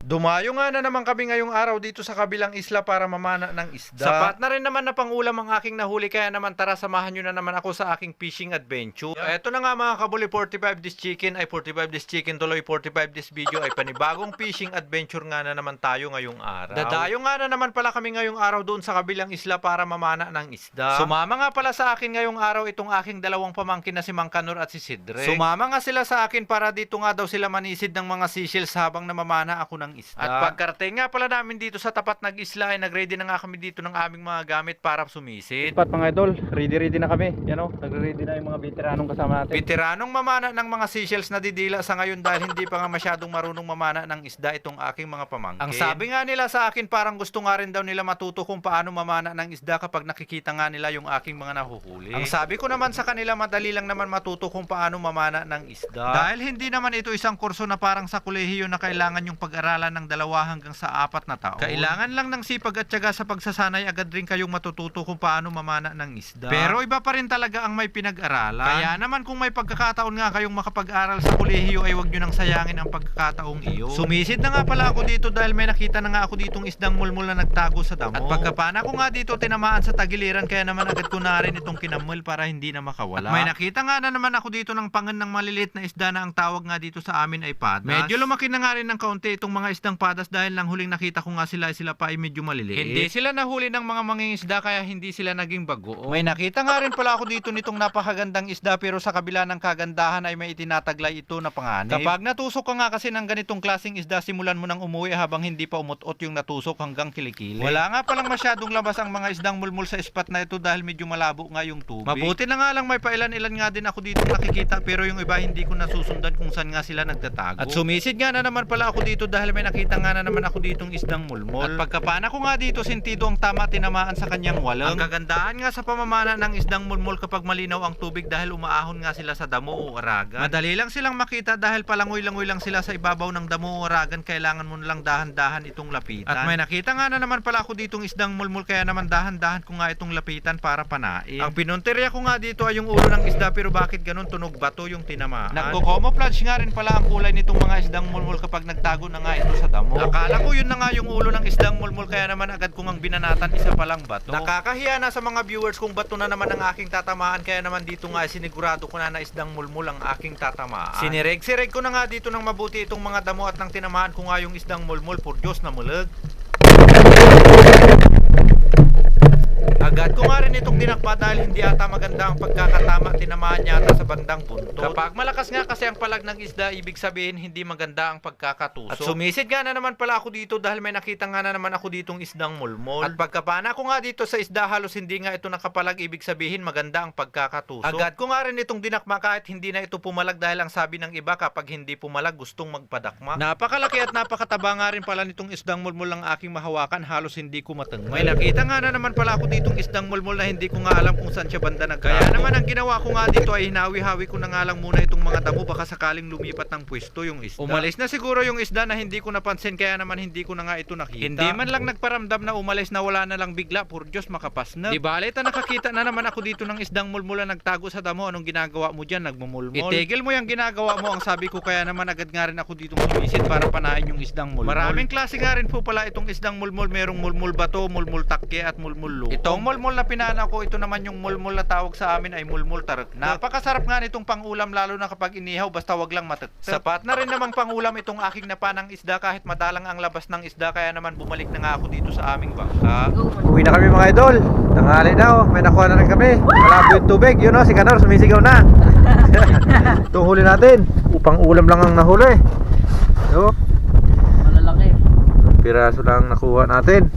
Dumayo nga na naman kami ngayong araw dito sa kabilang isla para mamana ng isda. Sapat na rin naman na pangulam ang aking nahuli, kaya naman tara samahan nyo na naman ako sa aking fishing adventure. Eto na nga mga kabuli, 45 this chicken ay 45 this chicken tuloy, 45 this video ay panibagong fishing adventure nga na naman tayo ngayong araw. Dadayo nga na naman pala kami ngayong araw doon sa kabilang isla para mamana ng isda. Sumama nga pala sa akin ngayong araw itong aking dalawang pamangkin na si Mang Kanor at si Sidre. Sumama nga sila sa akin para dito nga daw sila manisid ng mga seashells habang namamana ako ng isda. At pagkarating nga pala namin dito sa tapat ng isla ay nagready na nga kami dito ng aming mga gamit para sumisid. Pat mga idol, ready na kami. Yan o, nagre-ready na yung mga veteranong kasama natin. Veteranong mamana ng mga seashells na didila sa ngayon dahil hindi pa nga masyadong marunong mamana ng isda itong aking mga pamangkin. Ang sabi nga nila sa akin, parang gusto nga rin daw nila matuto kung paano mamana ng isda kapag nakikita nga nila yung aking mga nahuhuli. Ang sabi ko naman sa kanila, madali lang naman matuto kung paano mamana ng isda. Dahil hindi naman ito isang kurso na parang sa kolehiyo na kailangan yung pag-aralan ng 2 hanggang sa 4 na taon. Kailangan lang ng sipag at tiyaga sa pagsasanay, agad rin kayong matututo kung paano mamana ng isda. Pero iba pa rin talaga ang may pinag-aralan. Kaya naman kung may pagkakataon nga kayong makapag-aral sa kolehiyo ay huwag nyo nang sayangin ang pagkakataong iyon. Sumisid na nga pala ako dito dahil may nakita na nga ako ditong isdang mulmul na nagtago sa damo. At pagkapana ko nga dito, tinamaan sa tagiliran, kaya naman agad ko na rin itong kinamul para hindi na makawala. At may nakita nga na naman ako dito ng pangan ng maliliit na isda na ang tawag nga dito sa amin ay padas. Medyo lumaki na nga rin ng kaunti itong mga isdang padas dahil lang huling nakita ko nga sila pa ay medyo maliliit. Hindi sila nahuli ng mga mangingisda kaya hindi sila naging bago. May nakita nga rin pala ako dito nitong napakagandang isda, pero sa kabila ng kagandahan ay may itinataglay ito na panganib. Kapag natusok ka nga kasi ng ganitong klaseng isda, simulan mo nang umuwi habang hindi pa umutot yung natusok hanggang kilikili. Wala nga palang masyadong labas ang mga isdang mulmul sa spot na ito dahil medyo malabo nga yung tubig. Mabuti na nga lang may pailan-ilan nga din ako dito nakikita, pero yung iba hindi ko nasusundan kung saan nga sila nagtatago. At sumisid nga na naman pala ako dito dahil may nakita nga na naman ako ditong isdang mulmul. At pagkapana ko nga dito, sentido ang tama, tinamaan sa kanyang walang. Ang kagandahan nga sa pamamana ng isdang mulmul kapag malinaw ang tubig dahil umaahon nga sila sa damo o aragan. Madali lang silang makita dahil palangoy-langoy lang sila sa ibabaw ng damo o aragan, kailangan mo lang dahan-dahan itong lapitan. At may nakita nga na naman pala ako ditong isdang mulmul, kaya naman dahan-dahan ko nga itong lapitan para panain. Ang pinuntirya ko nga dito ay yung ulo ng isda, pero bakit ganun, tunog bato yung tinamaan. Nagko-camouflage nga rin pala ang kulay nitong mga isdang mulmul kapag nagtago na nga ito sa damo. Akala ko yun na nga yung ulo ng isdang mulmul, kaya naman agad kong ang binanatan isa palang bato. Nakakahiya na sa mga viewers kung bato na naman ang aking tatamaan, kaya naman dito nga sinigurado ko na isdang mulmul ang aking tatamaan. Sinireg-sireg ko na nga dito ng mabuti itong mga damo at nang tinamaan ko nga yung isdang mulmul, por Diyos na mulag. Agad ko nga rin itong dinakma dahil hindi ata maganda ang pagkakatama, tinamaan niya ata sa bandang buntot. Kapag malakas nga kasi ang palag ng isda, ibig sabihin hindi maganda ang pagkakatusok. At sumisid nga na naman pala ako dito dahil may nakita nga na naman ako ditong isdang mulmul. At pagkapana ko nga dito sa isda, halos hindi nga ito nakapalag, ibig sabihin maganda ang pagkakatusok. Agad ko nga rin itong dinakma kahit hindi na ito pumalag dahil ang sabi ng iba, kapag hindi pumalag gustong magpadakma. Napakalaki at napakataba nga rin pala nitong isdang mulmul ang aking mahawakan, halos hindi ko matangay. May nakita nga na naman pala ako ditong isdang mulmul na hindi ko nga alam kung saan siya banda nagkaya. Kaya naman ang ginawa ko nga dito ay hinawi-hawi ko na nga lang muna itong mga damo, baka sakaling lumipat ng pwesto yung isda. Umalis na siguro yung isda na hindi ko napansin, kaya naman hindi ko na nga ito nakita. Hindi man lang nagparamdam na umalis na, wala na lang bigla, por Diyos makapasnap. Di bale, nakakita na naman ako dito ng isdang mulmul na nagtago sa damo. Anong ginagawa mo dyan? Nagmumulmul. Itigil mo yung ginagawa mo, ang sabi ko, kaya naman agad nga rin ako dito sumisid para panain yung isdang mulmul. Maraming klase nga rin po pala itong isdang mulmul. Merong mulmul bato, mulmul takye at mulmul luto. Itong mulmul na pinana ko, ito naman yung mulmul na tawag sa amin ay mulmul tarak. Napakasarap nga nitong pangulam, lalo na kapag inihaw, basta wag lang matat. Sapat na rin namang pangulam itong aking napanang isda kahit madalang ang labas ng isda, kaya naman bumalik na nga ako dito sa aming bangka. Uwi na kami mga idol. Tanghali na oh, may nakuha na rin kami. Malabo yung tubig, yun oh, si Kanor sumisigaw na. Itong huli natin, upang ulam lang ang nahuli. So, Malalaki. piraso lang nakuha natin.